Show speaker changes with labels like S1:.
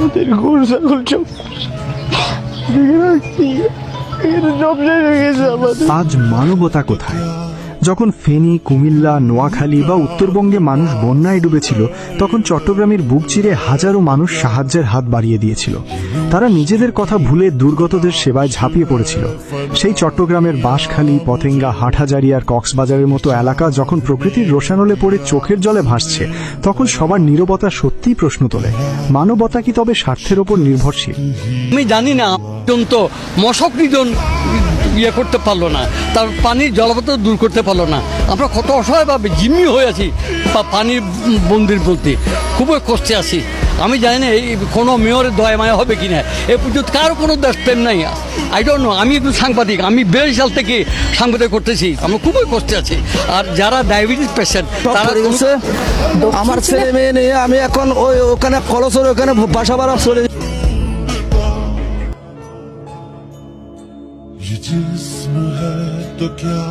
S1: আমাদের গরু ছাগল সব সব শেষ হয়ে গেছে আমাদের।
S2: আজ মানবতা কোথায়? যখন ফেনী, কুমিল্লা, নোয়াখালী বা উত্তরবঙ্গে মানুষ বন্যায় ডুবেছিল, তখন চট্টগ্রামের বুক চিরে হাজারো মানুষ সাহায্যের হাত বাড়িয়ে দিয়েছিল। তারা নিজেদের কথা ভুলে দুর্গতদের সেবায় ঝাঁপিয়ে পড়েছিল। সেই চট্টগ্রামের বাঁশখালী, পতেঙ্গা, হাটহাজারী আর কক্সবাজারের মতো এলাকা যখন প্রকৃতির রোষানলে পড়ে চোখের জলে ভাসছে, তখন সবার নীরবতা সত্যিই প্রশ্ন তোলে, মানবতা কি তবে স্বার্থের ওপর নির্ভরশীল?
S3: আমি জানি না পর্যন্ত মশক নিধন ইয়ে করতে পারলো না, তার পানির জলাবদ্ধতা দূর করতে পারলো না। আমরা কত অসহায়ভাবে জিম্মি হয়ে আছি পানির বন্দির বলতে, খুবই কষ্টে আছি। আমি জানি না এই কোনো মেয়রের দয়া মায়া হবে কি না, এ পর্যন্ত কারো কোনো দেশপ্রেম নাই। I don't know. আমি একটু সাংবাদিক, আমি 42 সাল থেকে সাংবাদিক করতেছি, আমরা খুবই কষ্টে আছি। আর যারা ডায়াবেটিস পেশেন্ট তারা
S4: আমার ছেলে মেয়ে নিয়ে আমি এখন ওখানে কলসর ওখানে বাসা ভাড়া চলে।
S5: ये जिस्म है तो क्या